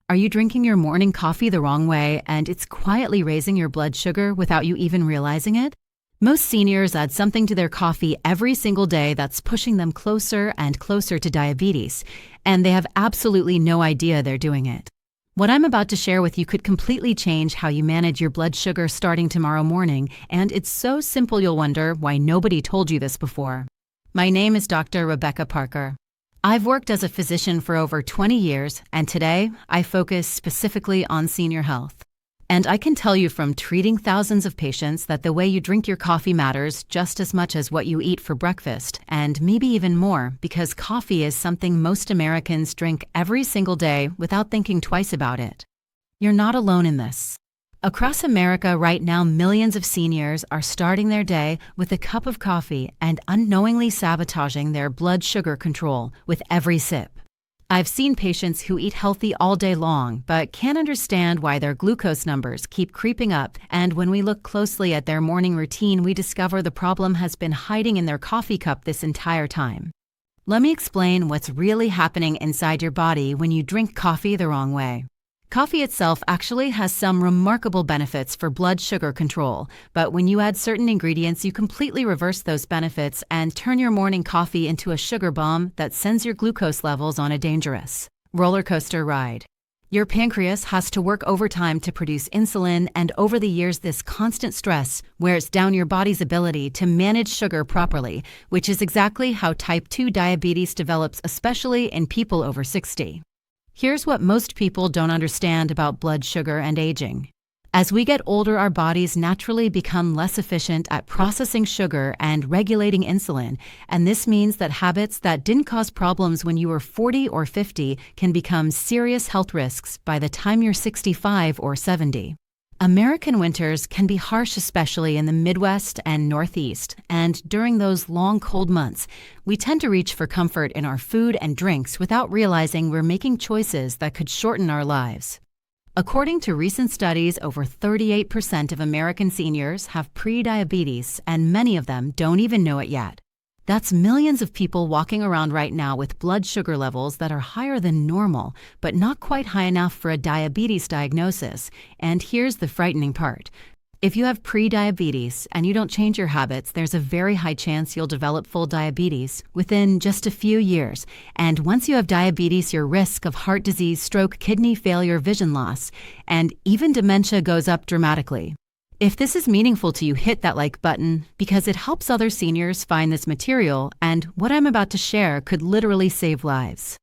Are you drinking your morning coffee the wrong way and it's quietly raising your blood sugar without you even realizing it? Most seniors add something to their coffee every single day that's pushing them closer and closer to diabetes, and they have absolutely no idea they're doing it. What I'm about to share with you could completely change how you manage your blood sugar starting tomorrow morning, and it's so simple you'll wonder why nobody told you this before. My name is Dr. Rebecca Parker. I've worked as a physician for over 20 years, and today I focus specifically on senior health. And I can tell you from treating thousands of patients that the way you drink your coffee matters just as much as what you eat for breakfast, and maybe even more, because coffee is something most Americans drink every single day without thinking twice about it. You're not alone in this. Across America right now, millions of seniors are starting their day with a cup of coffee and unknowingly sabotaging their blood sugar control with every sip. I've seen patients who eat healthy all day long but can't understand why their glucose numbers keep creeping up, and when we look closely at their morning routine, we discover the problem has been hiding in their coffee cup this entire time. Let me explain what's really happening inside your body when you drink coffee the wrong way. Coffee itself actually has some remarkable benefits for blood sugar control, but when you add certain ingredients, you completely reverse those benefits and turn your morning coffee into a sugar bomb that sends your glucose levels on a dangerous roller coaster ride. Your pancreas has to work overtime to produce insulin, and over the years, this constant stress wears down your body's ability to manage sugar properly, which is exactly how type 2 diabetes develops, especially in people over 60. Here's what most people don't understand about blood sugar and aging. As we get older, our bodies naturally become less efficient at processing sugar and regulating insulin, and this means that habits that didn't cause problems when you were 40 or 50 can become serious health risks by the time you're 65 or 70. American winters can be harsh, especially in the Midwest and Northeast, and during those long cold months, we tend to reach for comfort in our food and drinks without realizing we're making choices that could shorten our lives. According to recent studies, over 38% of American seniors have pre-diabetes, and many of them don't even know it yet. That's millions of people walking around right now with blood sugar levels that are higher than normal, but not quite high enough for a diabetes diagnosis. And here's the frightening part. If you have pre-diabetes and you don't change your habits, there's a very high chance you'll develop full diabetes within just a few years. And once you have diabetes, your risk of heart disease, stroke, kidney failure, vision loss, and even dementia goes up dramatically. If this is meaningful to you, hit that like button because it helps other seniors find this material, and what I'm about to share could literally save lives.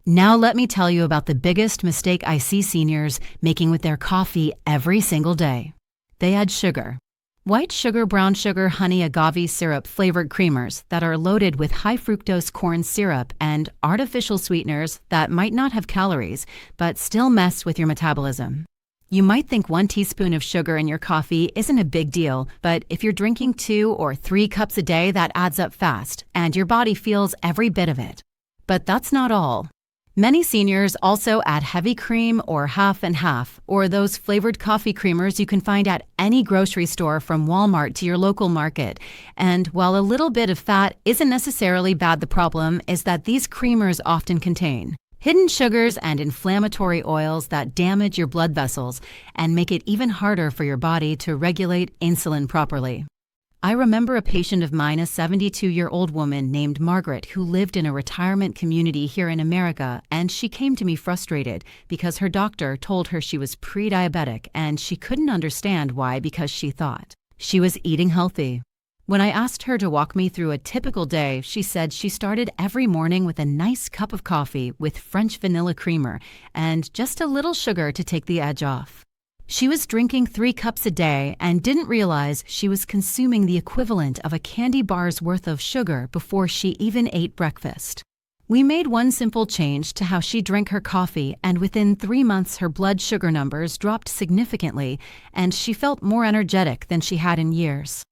Now let me tell you about the biggest mistake I see seniors making with their coffee every single day. They add sugar. White sugar, brown sugar, honey, agave syrup flavored creamers that are loaded with high fructose corn syrup and artificial sweeteners that might not have calories but still mess with your metabolism. You might think 1 teaspoon of sugar in your coffee isn't a big deal, but if you're drinking 2 or 3 cups a day, that adds up fast, and your body feels every bit of it. But that's not all. Many seniors also add heavy cream or half and half, or those flavored coffee creamers you can find at any grocery store from Walmart to your local market. And while a little bit of fat isn't necessarily bad, the problem is that these creamers often contain hidden sugars and inflammatory oils that damage your blood vessels and make it even harder for your body to regulate insulin properly. I remember a patient of mine, a 72-year-old woman named Margaret, who lived in a retirement community here in America, and she came to me frustrated because her doctor told her she was pre-diabetic and she couldn't understand why, because she thought she was eating healthy. When I asked her to walk me through a typical day, she said she started every morning with a nice cup of coffee with French vanilla creamer and just a little sugar to take the edge off. She was drinking 3 cups a day and didn't realize she was consuming the equivalent of a candy bar's worth of sugar before she even ate breakfast. We made one simple change to how she drank her coffee, and within 3 months her blood sugar numbers dropped significantly and she felt more energetic than she had in years.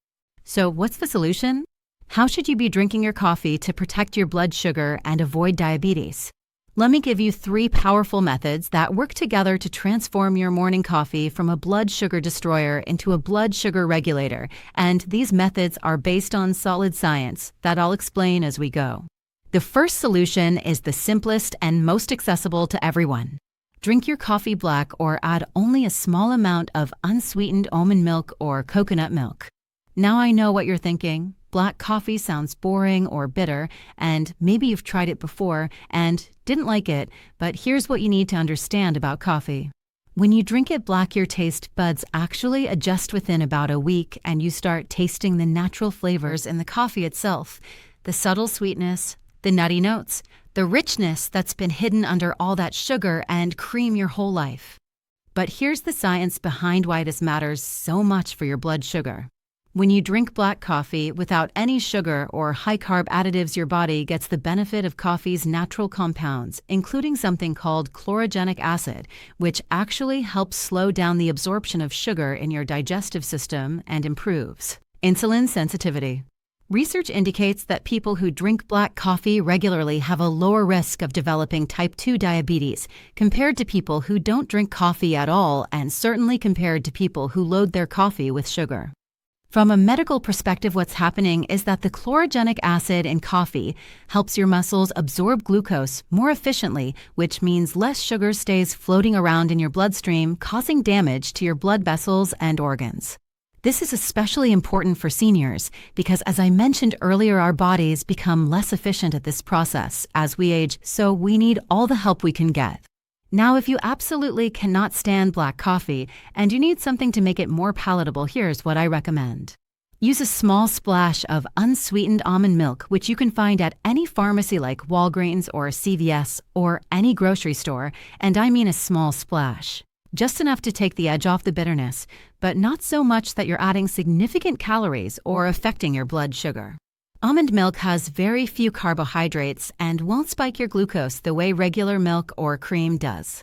So what's the solution? How should you be drinking your coffee to protect your blood sugar and avoid diabetes? Let me give you 3 powerful methods that work together to transform your morning coffee from a blood sugar destroyer into a blood sugar regulator, and these methods are based on solid science that I'll explain as we go. The first solution is the simplest and most accessible to everyone. Drink your coffee black or add only a small amount of unsweetened almond milk or coconut milk. Now I know what you're thinking. Black coffee sounds boring or bitter, and maybe you've tried it before and didn't like it, but here's what you need to understand about coffee. When you drink it black, your taste buds actually adjust within about a week, and you start tasting the natural flavors in the coffee itself. The subtle sweetness, the nutty notes, the richness that's been hidden under all that sugar and cream your whole life. But here's the science behind why this matters so much for your blood sugar. When you drink black coffee without any sugar or high-carb additives, your body gets the benefit of coffee's natural compounds, including something called chlorogenic acid, which actually helps slow down the absorption of sugar in your digestive system and improves insulin sensitivity. Research indicates that people who drink black coffee regularly have a lower risk of developing type 2 diabetes compared to people who don't drink coffee at all, and certainly compared to people who load their coffee with sugar. From a medical perspective, what's happening is that the chlorogenic acid in coffee helps your muscles absorb glucose more efficiently, which means less sugar stays floating around in your bloodstream, causing damage to your blood vessels and organs. This is especially important for seniors because, as I mentioned earlier, our bodies become less efficient at this process as we age, so we need all the help we can get. Now, if you absolutely cannot stand black coffee and you need something to make it more palatable, here's what I recommend. Use a small splash of unsweetened almond milk, which you can find at any pharmacy like Walgreens or CVS or any grocery store, and I mean a small splash. Just enough to take the edge off the bitterness, but not so much that you're adding significant calories or affecting your blood sugar. Almond milk has very few carbohydrates and won't spike your glucose the way regular milk or cream does.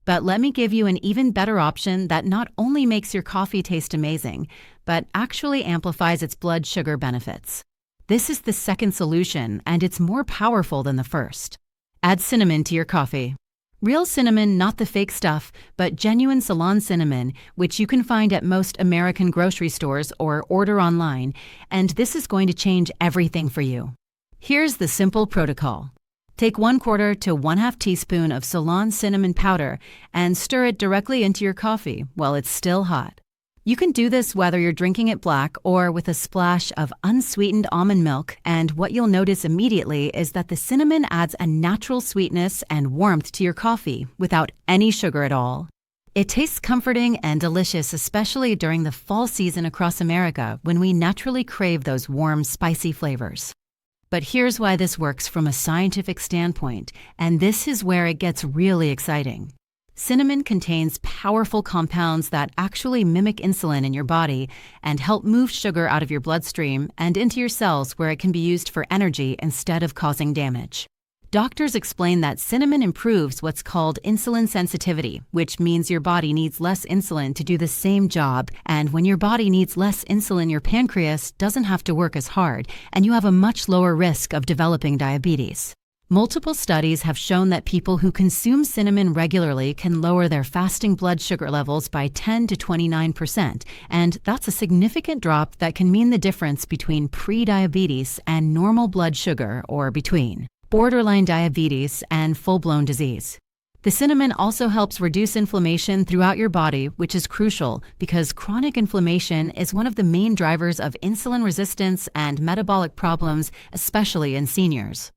But let me give you an even better option that not only makes your coffee taste amazing, but actually amplifies its blood sugar benefits. This is the second solution, and it's more powerful than the first. Add cinnamon to your coffee. Real cinnamon, not the fake stuff, but genuine Ceylon cinnamon, which you can find at most American grocery stores or order online, and this is going to change everything for you. Here's the simple protocol. Take 1/4 to 1/2 teaspoon of Ceylon cinnamon powder and stir it directly into your coffee while it's still hot. You can do this whether you're drinking it black or with a splash of unsweetened almond milk, and what you'll notice immediately is that the cinnamon adds a natural sweetness and warmth to your coffee without any sugar at all. It tastes comforting and delicious, especially during the fall season across America when we naturally crave those warm, spicy flavors. But here's why this works from a scientific standpoint, and this is where it gets really exciting. Cinnamon contains powerful compounds that actually mimic insulin in your body and help move sugar out of your bloodstream and into your cells where it can be used for energy instead of causing damage. Doctors explain that cinnamon improves what's called insulin sensitivity, which means your body needs less insulin to do the same job, and when your body needs less insulin, your pancreas doesn't have to work as hard, and you have a much lower risk of developing diabetes. Multiple studies have shown that people who consume cinnamon regularly can lower their fasting blood sugar levels by 10 to 29%, and that's a significant drop that can mean the difference between pre-diabetes and normal blood sugar, or between borderline diabetes and full-blown disease. The cinnamon also helps reduce inflammation throughout your body, which is crucial because chronic inflammation is one of the main drivers of insulin resistance and metabolic problems, especially in seniors.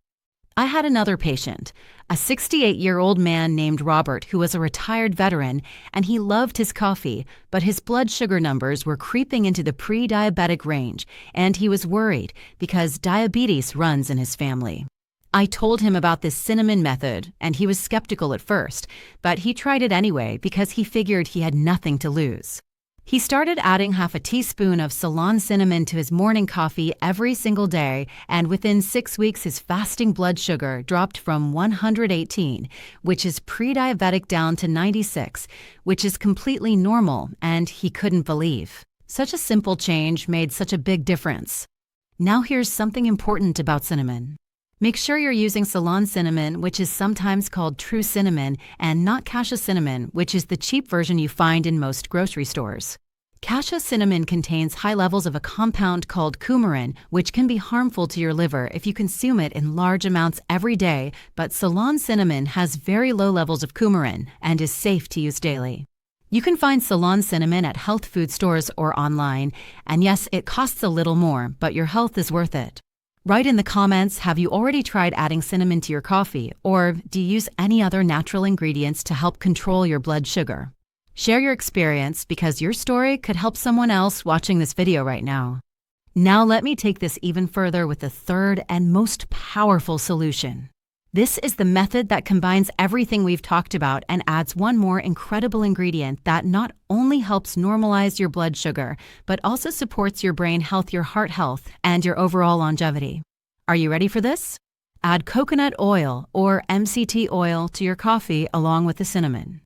I had another patient, a 68-year-old man named Robert, who was a retired veteran, and he loved his coffee, but his blood sugar numbers were creeping into the pre-diabetic range, and he was worried because diabetes runs in his family. I told him about this cinnamon method, and he was skeptical at first, but he tried it anyway because he figured he had nothing to lose. He started adding 1/2 teaspoon of Ceylon cinnamon to his morning coffee every single day, and within 6 weeks his fasting blood sugar dropped from 118, which is pre-diabetic, down to 96, which is completely normal, and he couldn't believe. Such a simple change made such a big difference. Now here's something important about cinnamon. Make sure you're using Ceylon cinnamon, which is sometimes called true cinnamon, and not cassia cinnamon, which is the cheap version you find in most grocery stores. Cassia cinnamon contains high levels of a compound called coumarin, which can be harmful to your liver if you consume it in large amounts every day, but Ceylon cinnamon has very low levels of coumarin and is safe to use daily. You can find Ceylon cinnamon at health food stores or online, and yes, it costs a little more, but your health is worth it. Write in the comments, have you already tried adding cinnamon to your coffee, or do you use any other natural ingredients to help control your blood sugar? Share your experience because your story could help someone else watching this video right now. Now let me take this even further with the third and most powerful solution. This is the method that combines everything we've talked about and adds one more incredible ingredient that not only helps normalize your blood sugar, but also supports your brain health, your heart health, and your overall longevity. Are you ready for this? Add coconut oil or MCT oil to your coffee along with the cinnamon.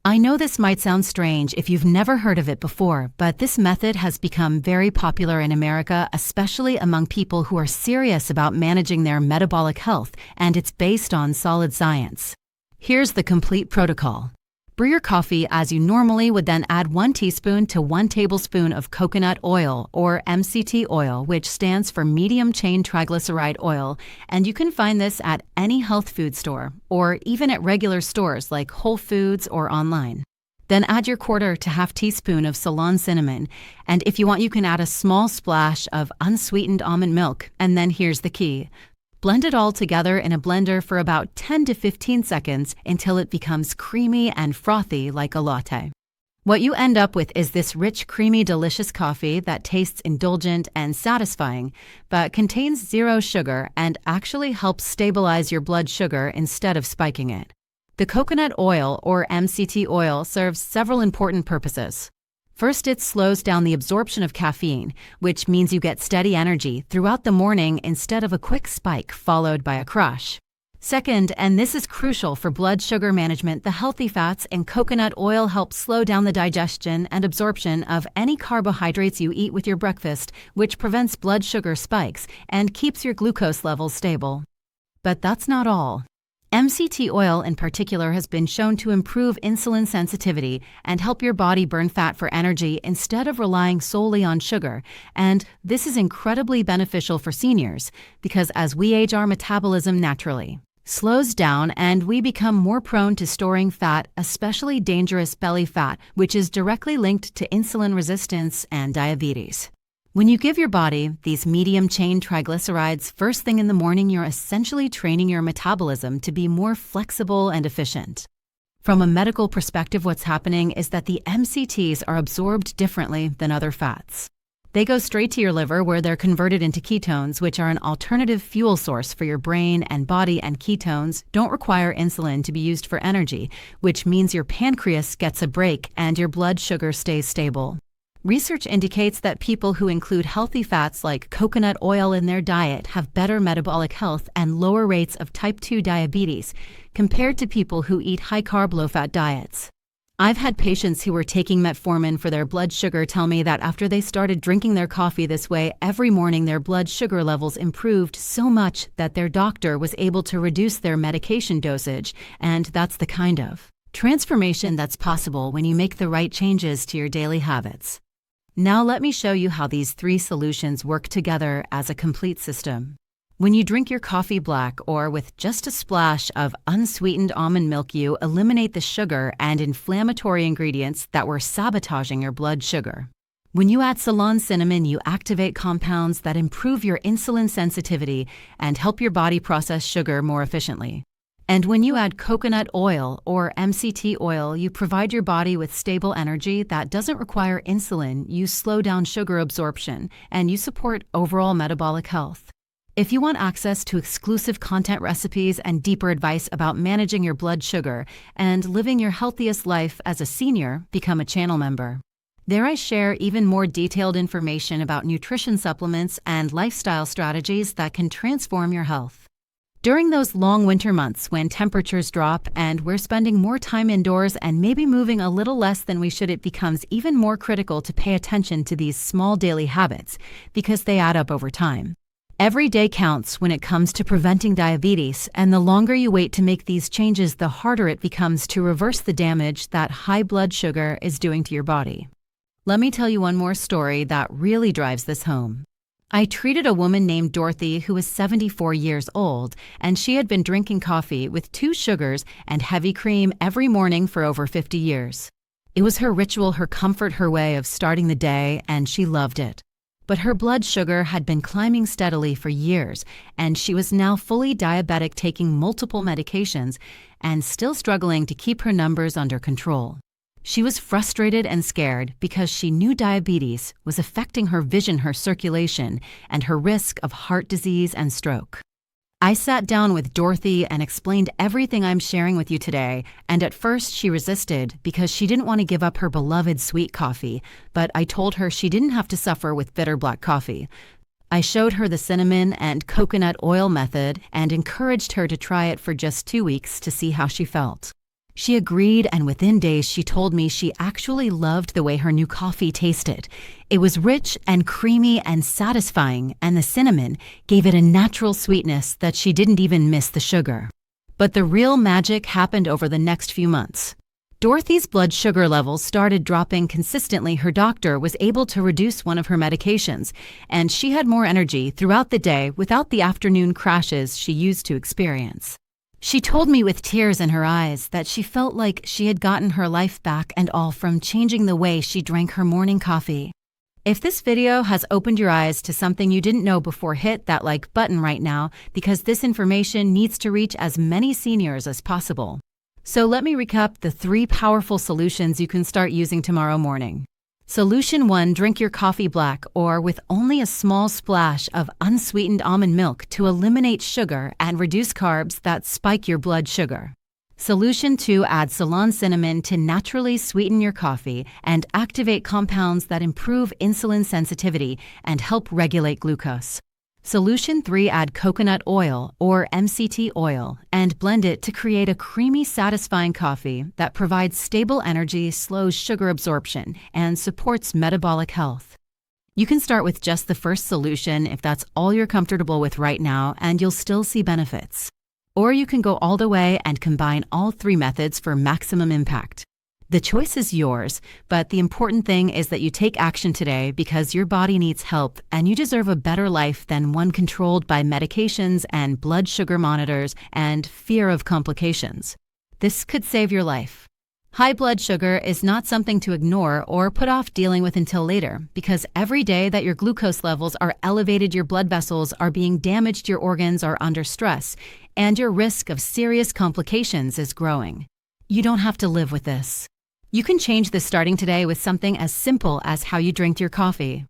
I know this might sound strange if you've never heard of it before, but this method has become very popular in America, especially among people who are serious about managing their metabolic health, and it's based on solid science. Here's the complete protocol. Brew your coffee as you normally would, then add 1 teaspoon to 1 tablespoon of coconut oil or MCT oil, which stands for medium chain triglyceride oil, and you can find this at any health food store or even at regular stores like Whole Foods or online. Then add your 1/4 to 1/2 teaspoon of Ceylon cinnamon, and if you want, you can add a small splash of unsweetened almond milk, and then here's the key. Blend it all together in a blender for about 10 to 15 seconds until it becomes creamy and frothy like a latte. What you end up with is this rich, creamy, delicious coffee that tastes indulgent and satisfying, but contains 0 sugar and actually helps stabilize your blood sugar instead of spiking it. The coconut oil or MCT oil serves several important purposes. First, it slows down the absorption of caffeine, which means you get steady energy throughout the morning instead of a quick spike followed by a crash. Second, and this is crucial for blood sugar management, the healthy fats in coconut oil help slow down the digestion and absorption of any carbohydrates you eat with your breakfast, which prevents blood sugar spikes and keeps your glucose levels stable. But that's not all. MCT oil in particular has been shown to improve insulin sensitivity and help your body burn fat for energy instead of relying solely on sugar. And this is incredibly beneficial for seniors because as we age, our metabolism naturally slows down and we become more prone to storing fat, especially dangerous belly fat, which is directly linked to insulin resistance and diabetes. When you give your body these medium-chain triglycerides first thing in the morning, you're essentially training your metabolism to be more flexible and efficient. From a medical perspective, what's happening is that the MCTs are absorbed differently than other fats. They go straight to your liver where they're converted into ketones, which are an alternative fuel source for your brain and body, and ketones don't require insulin to be used for energy, which means your pancreas gets a break and your blood sugar stays stable. Research indicates that people who include healthy fats like coconut oil in their diet have better metabolic health and lower rates of type 2 diabetes compared to people who eat high-carb, low-fat diets. I've had patients who were taking metformin for their blood sugar tell me that after they started drinking their coffee this way every morning, their blood sugar levels improved so much that their doctor was able to reduce their medication dosage, and that's the kind of transformation that's possible when you make the right changes to your daily habits. Now let me show you how these 3 solutions work together as a complete system. When you drink your coffee black or with just a splash of unsweetened almond milk, you eliminate the sugar and inflammatory ingredients that were sabotaging your blood sugar. When you add Ceylon cinnamon, you activate compounds that improve your insulin sensitivity and help your body process sugar more efficiently. And when you add coconut oil or MCT oil, you provide your body with stable energy that doesn't require insulin, you slow down sugar absorption, and you support overall metabolic health. If you want access to exclusive content, recipes, and deeper advice about managing your blood sugar and living your healthiest life as a senior, become a channel member. There I share even more detailed information about nutrition supplements and lifestyle strategies that can transform your health. During those long winter months when temperatures drop and we're spending more time indoors and maybe moving a little less than we should, it becomes even more critical to pay attention to these small daily habits because they add up over time. Every day counts when it comes to preventing diabetes, and the longer you wait to make these changes, the harder it becomes to reverse the damage that high blood sugar is doing to your body. Let me tell you one more story that really drives this home. I treated a woman named Dorothy who was 74 years old, and she had been drinking coffee with 2 sugars and heavy cream every morning for over 50 years. It was her ritual, her comfort, her way of starting the day, and she loved it. But her blood sugar had been climbing steadily for years, and she was now fully diabetic, taking multiple medications and still struggling to keep her numbers under control. She was frustrated and scared because she knew diabetes was affecting her vision, her circulation, and her risk of heart disease and stroke. I sat down with Dorothy and explained everything I'm sharing with you today, and at first she resisted because she didn't want to give up her beloved sweet coffee, but I told her she didn't have to suffer with bitter black coffee. I showed her the cinnamon and coconut oil method and encouraged her to try it for just 2 weeks to see how she felt. She agreed, and within days she told me she actually loved the way her new coffee tasted. It was rich and creamy and satisfying, and the cinnamon gave it a natural sweetness that she didn't even miss the sugar. But the real magic happened over the next few months. Dorothy's blood sugar levels started dropping consistently. Her doctor was able to reduce one of her medications, and she had more energy throughout the day without the afternoon crashes she used to experience. She told me with tears in her eyes that she felt like she had gotten her life back, and all from changing the way she drank her morning coffee. If this video has opened your eyes to something you didn't know before, hit that like button right now, because this information needs to reach as many seniors as possible. So let me recap the 3 powerful solutions you can start using tomorrow morning. Solution 1, drink your coffee black or with only a small splash of unsweetened almond milk to eliminate sugar and reduce carbs that spike your blood sugar. Solution 2, add Ceylon cinnamon to naturally sweeten your coffee and activate compounds that improve insulin sensitivity and help regulate glucose. Solution 3, add coconut oil or MCT oil and blend it to create a creamy, satisfying coffee that provides stable energy, slows sugar absorption, and supports metabolic health. You can start with just the first solution if that's all you're comfortable with right now, and you'll still see benefits. Or you can go all the way and combine all 3 methods for maximum impact. The choice is yours, but the important thing is that you take action today because your body needs help and you deserve a better life than one controlled by medications and blood sugar monitors and fear of complications. This could save your life. High blood sugar is not something to ignore or put off dealing with until later, because every day that your glucose levels are elevated, your blood vessels are being damaged, your organs are under stress, and your risk of serious complications is growing. You don't have to live with this. You can change this starting today with something as simple as how you drink your coffee.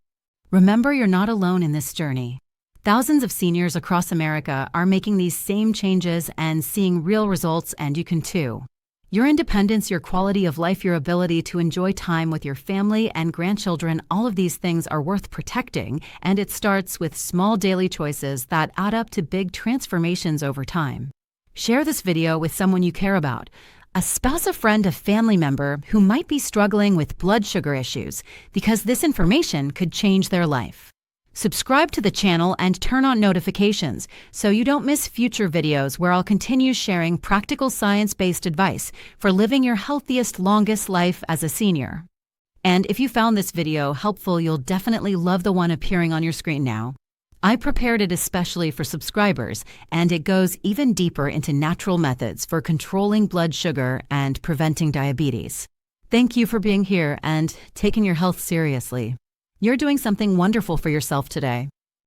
Remember, you're not alone in this journey. Thousands of seniors across America are making these same changes and seeing real results, and you can too. Your independence, your quality of life, your ability to enjoy time with your family and grandchildren, all of these things are worth protecting, and it starts with small daily choices that add up to big transformations over time. Share this video with someone you care about. A spouse, a friend, a family member who might be struggling with blood sugar issues, because this information could change their life. Subscribe to the channel and turn on notifications so you don't miss future videos where I'll continue sharing practical science-based advice for living your healthiest, longest life as a senior. And if you found this video helpful, you'll definitely love the one appearing on your screen now. I prepared it especially for subscribers, and it goes even deeper into natural methods for controlling blood sugar and preventing diabetes. Thank you for being here and taking your health seriously. You're doing something wonderful for yourself today.